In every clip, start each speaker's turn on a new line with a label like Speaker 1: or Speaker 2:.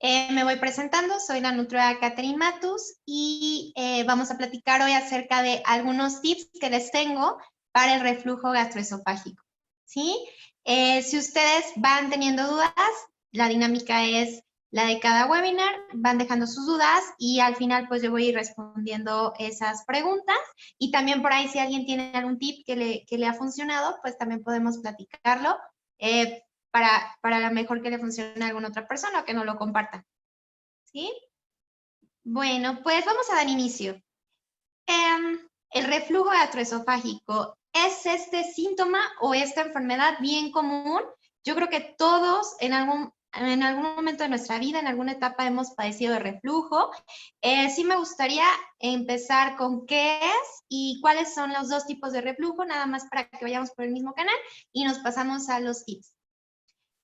Speaker 1: Me voy presentando, soy la nutrióloga Catherine Matus y vamos a platicar hoy acerca de algunos tips que les tengo para el reflujo gastroesofágico, ¿sí? Si ustedes van teniendo dudas, la dinámica es la de cada webinar, van dejando sus dudas y al final pues yo voy a ir respondiendo esas preguntas y también por ahí si alguien tiene algún tip que le ha funcionado, pues también podemos platicarlo. Para la mejor que le funcione a alguna otra persona o que no lo comparta. ¿Sí? Bueno, pues vamos a dar inicio. El reflujo gastroesofágico es este síntoma o esta enfermedad bien común. Yo creo que todos en algún momento de nuestra vida, en alguna etapa hemos padecido de reflujo. Sí me gustaría empezar con qué es y cuáles son los dos tipos de reflujo, nada más para que vayamos por el mismo canal y nos pasamos a los tips.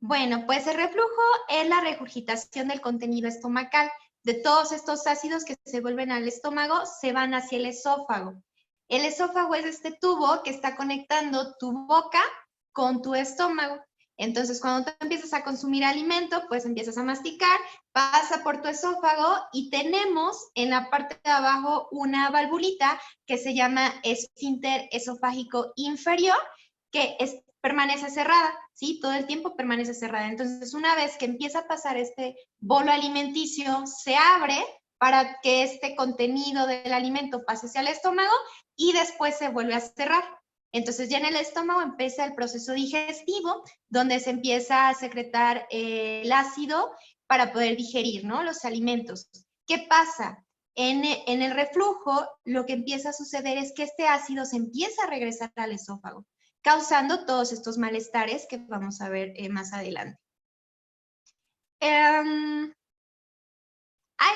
Speaker 1: Bueno, pues el reflujo es la regurgitación del contenido estomacal. De todos estos ácidos que se vuelven al estómago, se van hacia el esófago. El esófago es este tubo que está conectando tu boca con tu estómago. Entonces, cuando tú empiezas a consumir alimento, pues empiezas a masticar, pasa por tu esófago y tenemos en la parte de abajo una valvulita que se llama esfínter esofágico inferior, que permanece cerrada, ¿sí? Todo el tiempo permanece cerrada. Entonces, una vez que empieza a pasar este bolo alimenticio, se abre para que este contenido del alimento pase hacia el estómago y después se vuelve a cerrar. Entonces, ya en el estómago empieza el proceso digestivo, donde se empieza a secretar el ácido para poder digerir, ¿no? Los alimentos. ¿Qué pasa? En el reflujo, lo que empieza a suceder es que este ácido se empieza a regresar al esófago, causando todos estos malestares que vamos a ver más adelante. Hay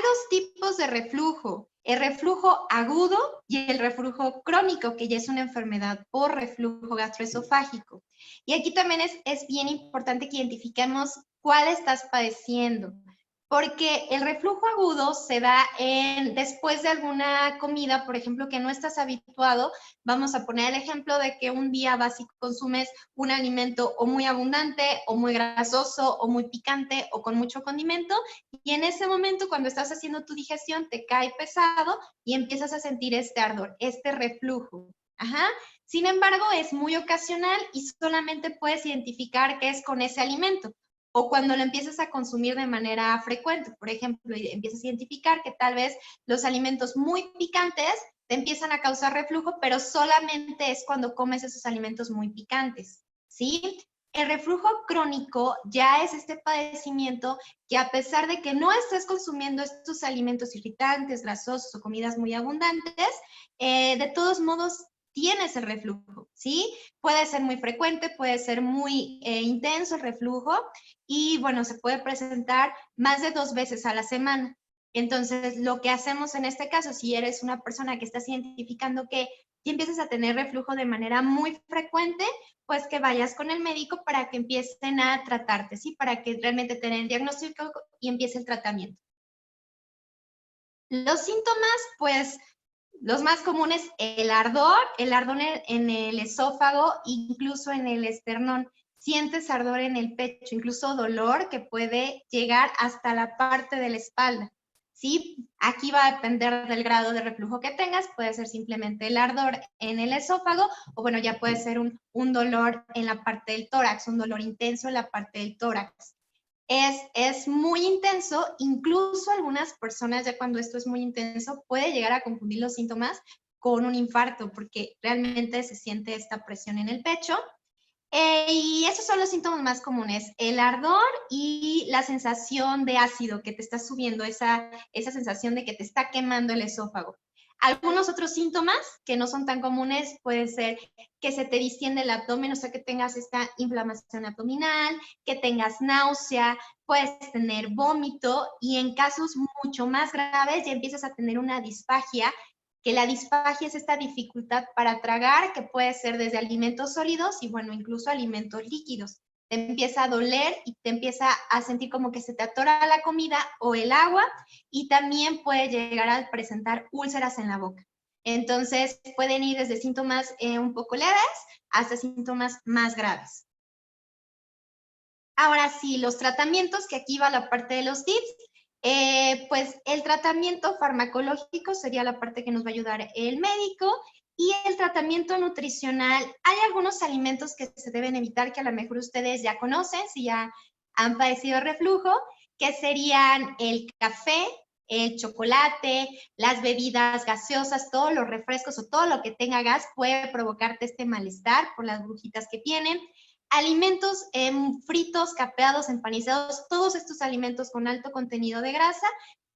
Speaker 1: dos tipos de reflujo, el reflujo agudo y el reflujo crónico, que ya es una enfermedad por reflujo gastroesofágico. Y aquí también es bien importante que identifiquemos cuál estás padeciendo, porque el reflujo agudo se da después de alguna comida, por ejemplo, que no estás habituado. Vamos a poner el ejemplo de que un día vas y consumes un alimento o muy abundante, o muy grasoso, o muy picante, o con mucho condimento, y en ese momento, cuando estás haciendo tu digestión, te cae pesado y empiezas a sentir este ardor, este reflujo. Ajá. Sin embargo, es muy ocasional y solamente puedes identificar qué es con ese alimento. O cuando lo empiezas a consumir de manera frecuente, por ejemplo, y empiezas a identificar que tal vez los alimentos muy picantes te empiezan a causar reflujo, pero solamente es cuando comes esos alimentos muy picantes, ¿sí? El reflujo crónico ya es este padecimiento que, a pesar de que no estés consumiendo estos alimentos irritantes, grasosos o comidas muy abundantes, de todos modos tienes el reflujo, ¿sí? Puede ser muy frecuente, puede ser muy intenso el reflujo y, bueno, se puede presentar más de 2 veces a la semana. Entonces, lo que hacemos en este caso, si eres una persona que estás identificando que y empiezas a tener reflujo de manera muy frecuente, pues que vayas con el médico para que empiecen a tratarte, ¿sí? Para que realmente te den el diagnóstico y empiece el tratamiento. Los síntomas, pues, los más comunes, el ardor en el esófago, incluso en el esternón. Sientes ardor en el pecho, incluso dolor que puede llegar hasta la parte de la espalda, ¿sí? Aquí va a depender del grado de reflujo que tengas, puede ser simplemente el ardor en el esófago, o bueno, ya puede ser un dolor en la parte del tórax, un dolor intenso en la parte del tórax. Es muy intenso, incluso algunas personas, ya cuando esto es muy intenso, puede llegar a confundir los síntomas con un infarto, porque realmente se siente esta presión en el pecho. Y esos son los síntomas más comunes, el ardor y la sensación de ácido que te está subiendo, esa sensación de que te está quemando el esófago. Algunos otros síntomas que no son tan comunes pueden ser que se te distiende el abdomen, o sea, que tengas esta inflamación abdominal, que tengas náusea, puedes tener vómito y en casos mucho más graves ya empiezas a tener una disfagia, que la disfagia es esta dificultad para tragar, que puede ser desde alimentos sólidos y, bueno, incluso alimentos líquidos. Te empieza a doler y te empieza a sentir como que se te atora la comida o el agua, y también puede llegar a presentar úlceras en la boca. Entonces, pueden ir desde síntomas un poco leves hasta síntomas más graves. Ahora sí, los tratamientos, que aquí va la parte de los tips. pues el tratamiento farmacológico sería la parte que nos va a ayudar el médico, y el tratamiento nutricional. Hay algunos alimentos que se deben evitar que a lo mejor ustedes ya conocen, si ya han padecido reflujo, que serían el café, el chocolate, las bebidas gaseosas, todos los refrescos o todo lo que tenga gas puede provocarte este malestar por las burbujitas que tienen. Alimentos fritos, capeados, empanizados, todos estos alimentos con alto contenido de grasa,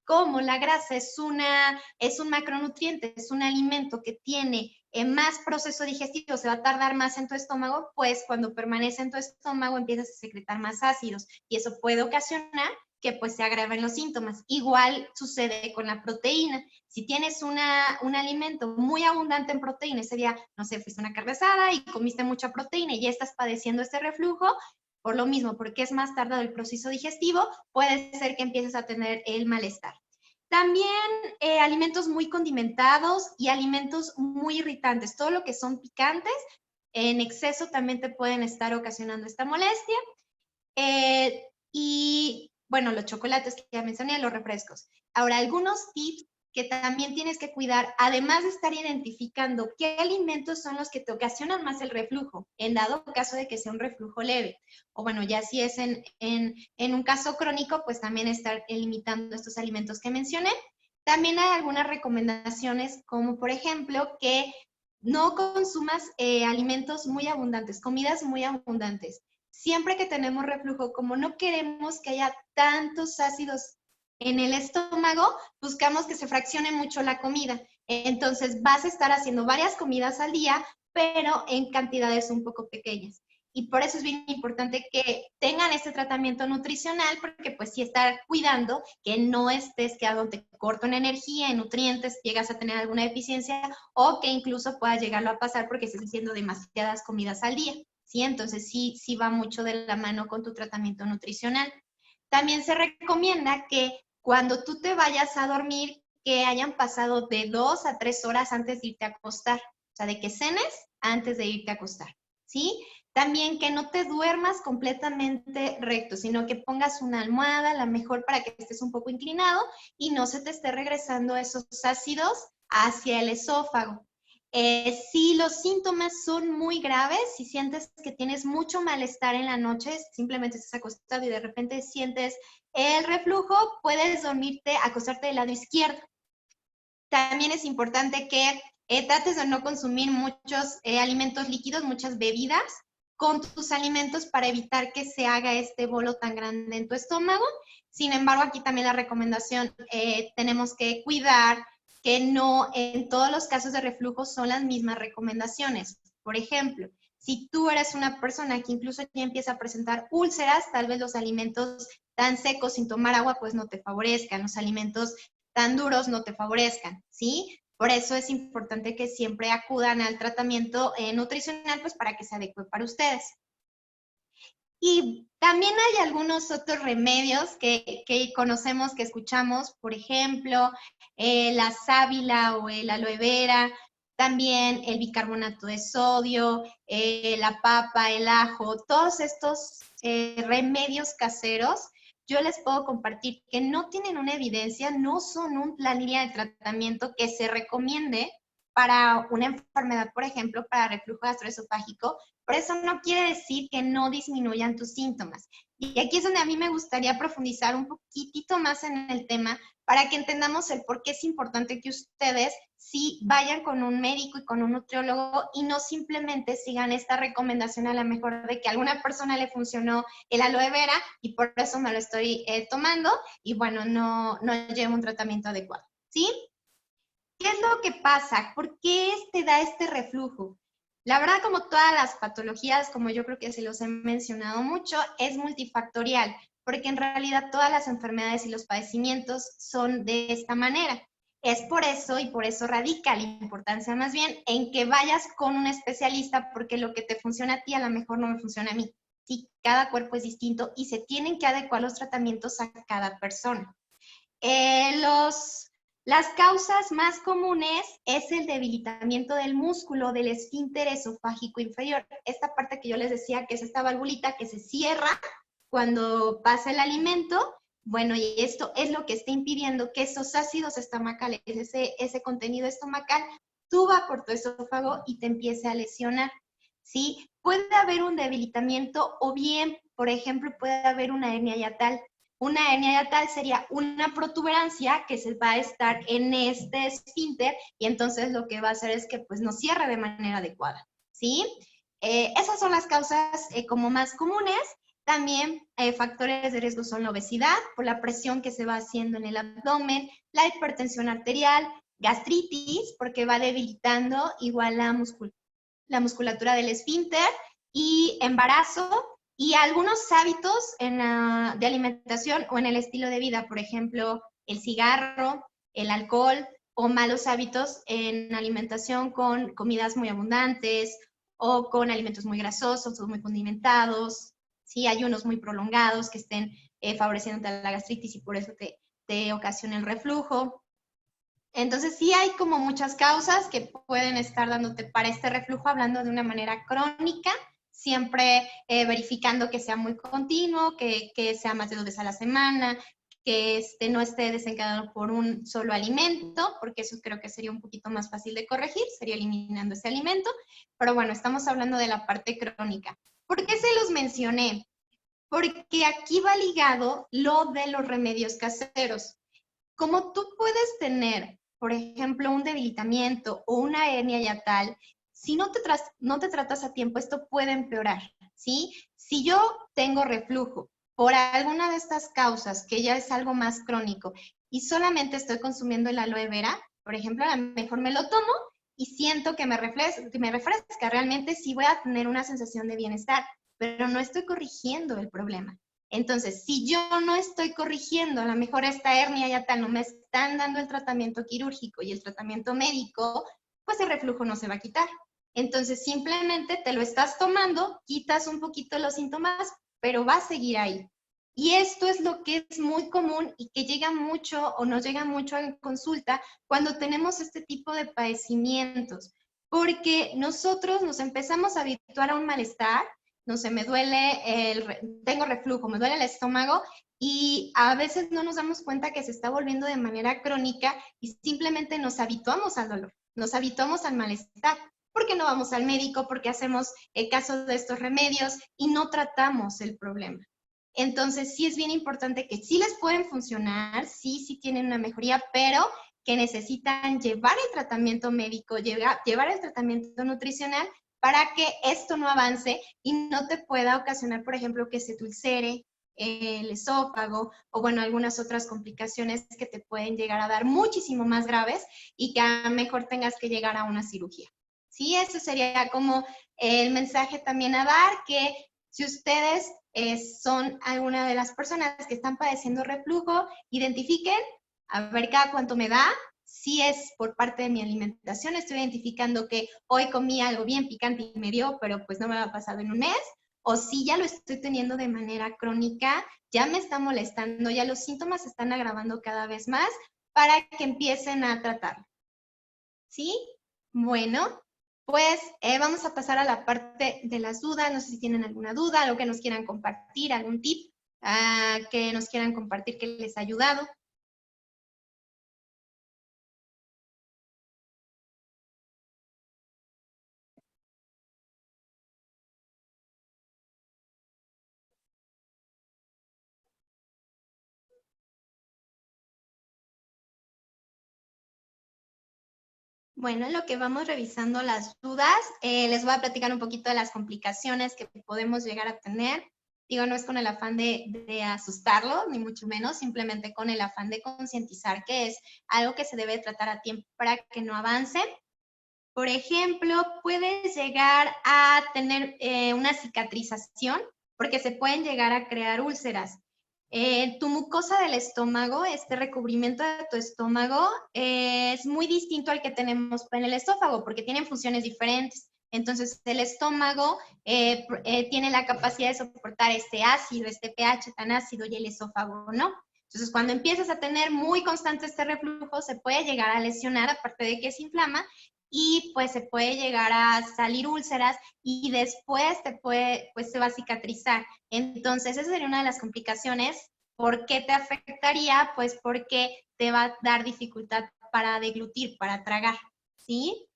Speaker 1: como la grasa es un macronutriente, es un alimento que tiene más proceso digestivo, se va a tardar más en tu estómago, pues cuando permanece en tu estómago empiezas a secretar más ácidos y eso puede ocasionar que pues se agraven los síntomas. Igual sucede con la proteína. Si tienes un alimento muy abundante en proteína, ese día, no sé, fuiste a una carne asada y comiste mucha proteína y ya estás padeciendo este reflujo, por lo mismo, porque es más tardado el proceso digestivo, puede ser que empieces a tener el malestar. También alimentos muy condimentados y alimentos muy irritantes. Todo lo que son picantes, en exceso también te pueden estar ocasionando esta molestia. Y bueno, los chocolates que ya mencioné, los refrescos. Ahora, algunos tips que también tienes que cuidar, además de estar identificando qué alimentos son los que te ocasionan más el reflujo, en dado caso de que sea un reflujo leve. O bueno, ya si es en un caso crónico, pues también estar limitando estos alimentos que mencioné. También hay algunas recomendaciones, como por ejemplo, que no consumas alimentos muy abundantes, comidas muy abundantes. Siempre que tenemos reflujo, como no queremos que haya tantos ácidos en el estómago, buscamos que se fraccione mucho la comida. Entonces vas a estar haciendo varias comidas al día, pero en cantidades un poco pequeñas. Y por eso es bien importante que tengan este tratamiento nutricional, porque pues sí estar cuidando que no estés quedándote corto en energía, en nutrientes, llegas a tener alguna deficiencia o que incluso pueda llegarlo a pasar porque estés haciendo demasiadas comidas al día. ¿Sí? Entonces sí va mucho de la mano con tu tratamiento nutricional. También se recomienda que cuando tú te vayas a dormir, que hayan pasado de 2 a 3 horas antes de irte a acostar. O sea, de que cenes antes de irte a acostar. ¿Sí? También que no te duermas completamente recto, sino que pongas una almohada, la mejor para que estés un poco inclinado y no se te esté regresando esos ácidos hacia el esófago. Si los síntomas son muy graves, si sientes que tienes mucho malestar en la noche, simplemente estás acostado y de repente sientes el reflujo, puedes acostarte del lado izquierdo. También es importante que trates de no consumir muchos alimentos líquidos, muchas bebidas con tus alimentos para evitar que se haga este bolo tan grande en tu estómago. Sin embargo, aquí también la recomendación, tenemos que cuidar que no en todos los casos de reflujo son las mismas recomendaciones. Por ejemplo, si tú eres una persona que incluso ya empieza a presentar úlceras, tal vez los alimentos tan secos sin tomar agua pues no te favorezcan, los alimentos tan duros no te favorezcan, ¿sí? Por eso es importante que siempre acudan al tratamiento nutricional pues para que se adecue para ustedes. Y también hay algunos otros remedios que conocemos, que escuchamos, por ejemplo, la sábila o el aloe vera, también el bicarbonato de sodio, la papa, el ajo, todos estos remedios caseros, yo les puedo compartir que no tienen una evidencia, no son la línea de tratamiento que se recomiende para una enfermedad, por ejemplo, para reflujo gastroesofágico, pero eso no quiere decir que no disminuyan tus síntomas. Y aquí es donde a mí me gustaría profundizar un poquitito más en el tema para que entendamos el por qué es importante que ustedes sí vayan con un médico y con un nutriólogo y no simplemente sigan esta recomendación a lo mejor de que a alguna persona le funcionó el aloe vera y por eso me lo estoy tomando y bueno, no llevo un tratamiento adecuado, ¿sí? ¿Qué es lo que pasa? ¿Por qué da este reflujo? La verdad, como todas las patologías, como yo creo que se los he mencionado mucho, es multifactorial, porque en realidad todas las enfermedades y los padecimientos son de esta manera. Es por eso, y por eso radica la importancia más bien, en que vayas con un especialista, porque lo que te funciona a ti a lo mejor no me funciona a mí. Sí, cada cuerpo es distinto y se tienen que adecuar los tratamientos a cada persona. Las causas más comunes es el debilitamiento del músculo del esfínter esofágico inferior. Esta parte que yo les decía que es esta valvulita que se cierra cuando pasa el alimento, Bueno, y esto es lo que está impidiendo que esos ácidos estomacales, ese contenido estomacal, suba por tu esófago y te empiece a lesionar, ¿sí? Puede haber un debilitamiento o bien, por ejemplo, puede haber una hernia hiatal. Una hernia hiatal sería una protuberancia que se va a estar en este esfínter y entonces lo que va a hacer es que pues no cierre de manera adecuada, ¿sí? Esas son las causas como más comunes. También factores de riesgo son la obesidad, por la presión que se va haciendo en el abdomen, la hipertensión arterial, gastritis, porque va debilitando igual la musculatura del esfínter, y embarazo, y algunos hábitos de alimentación o en el estilo de vida, por ejemplo, el cigarro, el alcohol, o malos hábitos en alimentación con comidas muy abundantes o con alimentos muy grasosos o muy condimentados, ¿sí? Ayunos muy prolongados que estén favoreciendo la gastritis y por eso te ocasiona el reflujo. Entonces sí hay como muchas causas que pueden estar dándote para este reflujo, hablando de una manera crónica, siempre verificando que sea muy continuo, que sea más de 2 veces a la semana, que no esté desencadenado por un solo alimento, porque eso creo que sería un poquito más fácil de corregir, sería eliminando ese alimento. Pero bueno, estamos hablando de la parte crónica. ¿Por qué se los mencioné? Porque aquí va ligado lo de los remedios caseros. Como tú puedes tener, por ejemplo, un debilitamiento o una hernia hiatal, si no te tratas a tiempo, esto puede empeorar, ¿sí? Si yo tengo reflujo por alguna de estas causas, que ya es algo más crónico, y solamente estoy consumiendo el aloe vera, por ejemplo, a lo mejor me lo tomo y siento que me refresca, realmente sí voy a tener una sensación de bienestar, pero no estoy corrigiendo el problema. Entonces, si yo no estoy corrigiendo, a lo mejor esta hernia hiatal no me están dando el tratamiento quirúrgico y el tratamiento médico, pues el reflujo no se va a quitar. Entonces, simplemente te lo estás tomando, quitas un poquito los síntomas, pero va a seguir ahí. Y esto es lo que es muy común y que llega mucho o nos llega mucho en consulta cuando tenemos este tipo de padecimientos, porque nosotros nos empezamos a habituar a un malestar, no sé, tengo reflujo, me duele el estómago y a veces no nos damos cuenta que se está volviendo de manera crónica y simplemente nos habituamos al dolor, nos habituamos al malestar, porque no vamos al médico, porque hacemos caso de estos remedios y no tratamos el problema. Entonces sí es bien importante que sí les pueden funcionar, sí tienen una mejoría, pero que necesitan llevar el tratamiento médico, llevar el tratamiento nutricional para que esto no avance y no te pueda ocasionar, por ejemplo, que se te ulcere el esófago o, bueno, algunas otras complicaciones que te pueden llegar a dar muchísimo más graves y que a lo mejor tengas que llegar a una cirugía. Sí, ese sería como el mensaje también a dar, que si ustedes son alguna de las personas que están padeciendo reflujo, identifiquen, a ver cada cuánto me da. Si es por parte de mi alimentación, estoy identificando que hoy comí algo bien picante y me dio, pero pues no me va a pasar en un mes, o si ya lo estoy teniendo de manera crónica, ya me está molestando, ya los síntomas se están agravando cada vez más, para que empiecen a tratarlo. ¿Sí? Bueno, pues vamos a pasar a la parte de las dudas. No sé si tienen alguna duda, algo que nos quieran compartir, algún tip que nos quieran compartir que les ha ayudado. Bueno, en lo que vamos revisando las dudas, les voy a platicar un poquito de las complicaciones que podemos llegar a tener. Digo, no es con el afán de asustarlo, ni mucho menos, simplemente con el afán de concientizar que es algo que se debe tratar a tiempo para que no avance. Por ejemplo, puedes llegar a tener una cicatrización porque se pueden llegar a crear úlceras. Tu mucosa del estómago, este recubrimiento de tu estómago, es muy distinto al que tenemos en el esófago porque tienen funciones diferentes. Entonces, el estómago tiene la capacidad de soportar este ácido, este pH tan ácido, y el esófago no. Entonces, cuando empiezas a tener muy constante este reflujo, se puede llegar a lesionar, aparte de que se inflama, y pues se puede llegar a salir úlceras y después pues se va a cicatrizar. Entonces, esa sería una de las complicaciones ¿Por qué te afectaría? Pues porque te va a dar dificultad para deglutir, para tragar, ¿sí?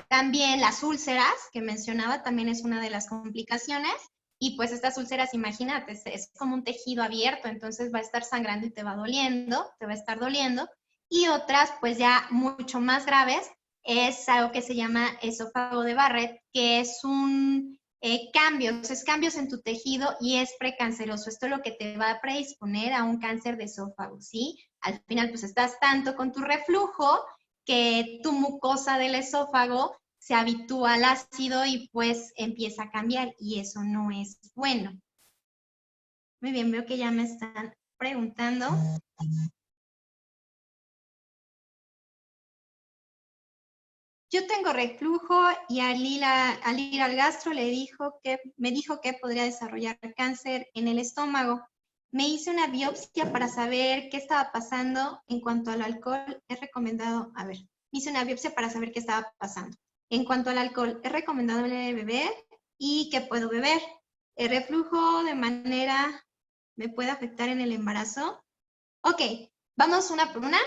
Speaker 1: También las úlceras, que mencionaba, también es una de las complicaciones. Y pues estas úlceras, imagínate, es como un tejido abierto, entonces va a estar sangrando y te va doliendo, te va a estar doliendo. Y otras, pues ya mucho más graves, es algo que se llama esófago de Barrett, que es un cambios en tu tejido y es precanceroso. Esto es lo que te va a predisponer a un cáncer de esófago, ¿sí? Al final, pues estás tanto con tu reflujo que tu mucosa del esófago se habitúa al ácido y pues empieza a cambiar y eso no es bueno. Muy bien, veo que ya me están preguntando. Yo tengo reflujo y al ir al gastro me dijo que podría desarrollar cáncer en el estómago. Me hice una biopsia para saber qué estaba pasando en cuanto al alcohol. Es recomendado, a ver, me hice una biopsia para saber qué estaba pasando. En cuanto al alcohol, ¿es recomendable beber? ¿Y qué puedo beber? ¿El reflujo de manera me puede afectar en el embarazo? Ok, vamos una por una.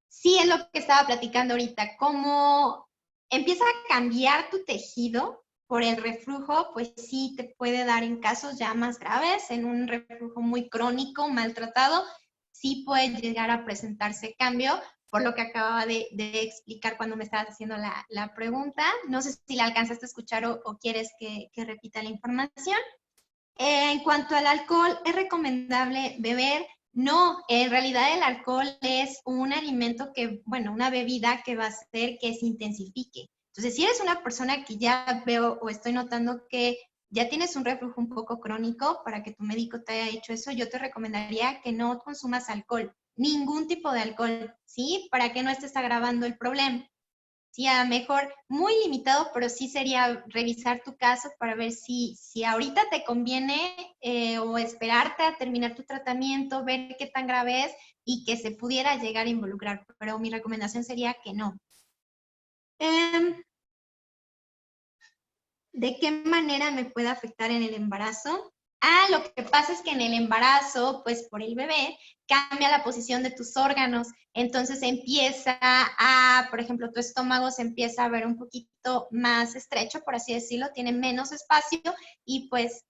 Speaker 1: Sí, es lo que estaba platicando ahorita, cómo empieza a cambiar tu tejido por el reflujo, pues sí te puede dar en casos ya más graves, en un reflujo muy crónico, maltratado, sí puede llegar a presentarse cambio, por lo que acababa de explicar cuando me estabas haciendo la pregunta. No sé si la alcanzaste a escuchar o quieres que repita la información. En cuanto al alcohol, ¿es recomendable beber? No, en realidad el alcohol es un alimento que, bueno, una bebida que va a hacer que se intensifique. Entonces, si eres una persona que ya veo o estoy notando que ya tienes un reflujo un poco crónico, para que tu médico te haya hecho eso, yo te recomendaría que no consumas alcohol, ningún tipo de alcohol, ¿sí? Para que no estés agravando el problema. Sí, a lo mejor muy limitado, pero sí sería revisar tu caso para ver si ahorita te conviene o esperarte a terminar tu tratamiento, ver qué tan grave es y que se pudiera llegar a involucrar. Pero mi recomendación sería que no. ¿De qué manera me puede afectar en el embarazo? Lo que pasa es que en el embarazo, pues por el bebé, cambia la posición de tus órganos. Entonces por ejemplo, tu estómago se empieza a ver un poquito más estrecho, por así decirlo, tiene menos espacio y pues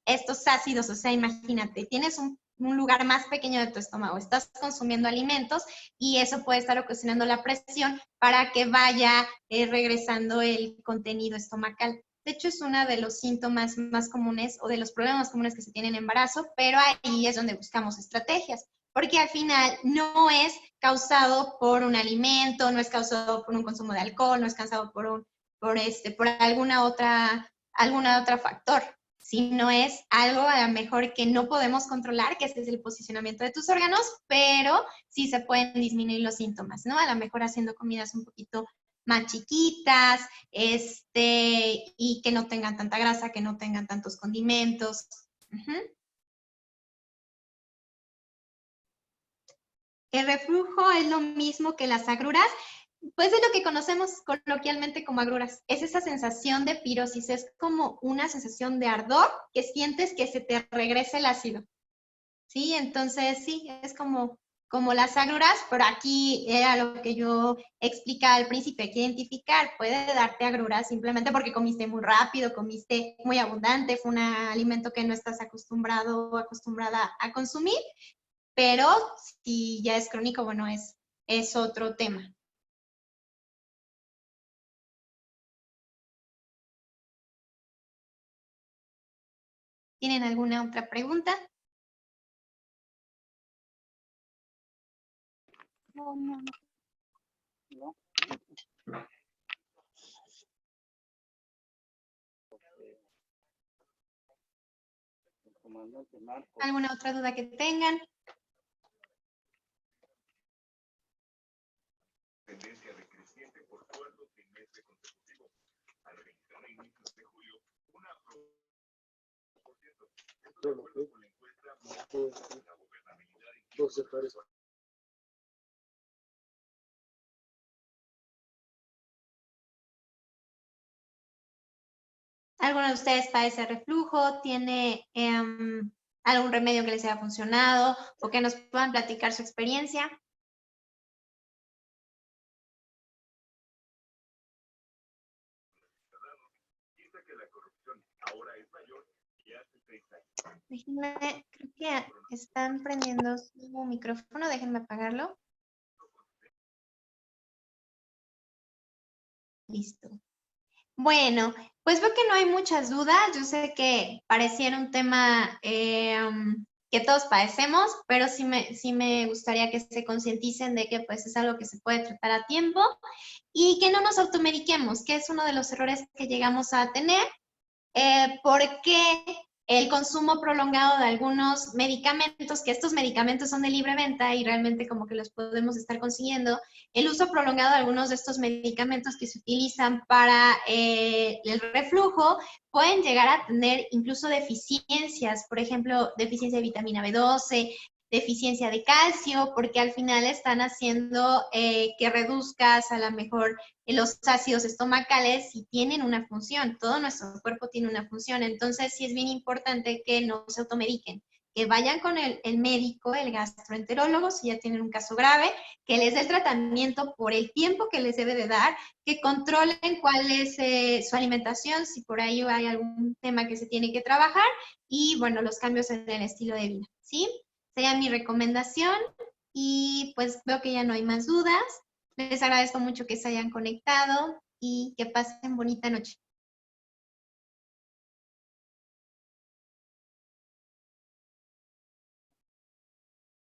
Speaker 1: estos ácidos, o sea, imagínate, tienes un lugar más pequeño de tu estómago, estás consumiendo alimentos y eso puede estar ocasionando la presión para que vaya regresando el contenido estomacal. De hecho, es uno de los síntomas más comunes o de los problemas más comunes que se tienen en embarazo, pero ahí es donde buscamos estrategias, porque al final no es causado por un alimento, no es causado por un consumo de alcohol, no es causado por alguna otra factor, sino es algo a lo mejor que no podemos controlar, que este es el posicionamiento de tus órganos, pero sí se pueden disminuir los síntomas, ¿no? A lo mejor haciendo comidas un poquito más chiquitas, y que no tengan tanta grasa, que no tengan tantos condimentos. El reflujo es lo mismo que las agruras, pues es lo que conocemos coloquialmente como agruras. Es esa sensación de pirosis, es como una sensación de ardor que sientes que se te regresa el ácido. ¿Sí? Entonces, sí, es como las agruras, pero aquí era lo que yo explicaba al principio, hay que identificar, puede darte agruras simplemente porque comiste muy rápido, comiste muy abundante, fue un alimento que no estás acostumbrado o acostumbrada a consumir, pero si ya es crónico, bueno, es otro tema. ¿Tienen alguna otra pregunta?
Speaker 2: No, no, no.
Speaker 1: ¿Alguna otra duda que tengan?
Speaker 3: Tendencia decreciente por cuarto trimestre consecutivo. Al registrar a inicios de julio una por ciento. Esto de acuerdo con la encuesta la gobernabilidad en
Speaker 1: ¿Alguno de ustedes padece reflujo? ¿Tiene algún remedio que les haya funcionado o que nos puedan platicar su experiencia.
Speaker 3: Piensa que la corrupción ahora es mayor que hace 6 años.
Speaker 1: Déjenme, creo que están prendiendo su micrófono, déjenme apagarlo. Listo. Bueno, pues veo que no hay muchas dudas. Yo sé que pareciera un tema que todos padecemos, pero sí me gustaría que se concienticen de que pues es algo que se puede tratar a tiempo y que no nos automediquemos, que es uno de los errores que llegamos a tener, porque el consumo prolongado de algunos medicamentos, que estos medicamentos son de libre venta y realmente como que los podemos estar consiguiendo, el uso prolongado de algunos de estos medicamentos que se utilizan para el reflujo pueden llegar a tener incluso deficiencias, por ejemplo, deficiencia de vitamina B12, deficiencia de calcio, porque al final están haciendo que reduzcas a lo mejor los ácidos estomacales y tienen una función, todo nuestro cuerpo tiene una función, entonces sí es bien importante que no se automediquen, que vayan con el médico, el gastroenterólogo, si ya tienen un caso grave, que les dé el tratamiento por el tiempo que les debe de dar, que controlen cuál es su alimentación, si por ahí hay algún tema que se tiene que trabajar, y bueno, los cambios en el estilo de vida, ¿sí? Sería mi recomendación, y pues veo que ya no hay más dudas. Les agradezco mucho que se hayan conectado y que pasen bonita noche.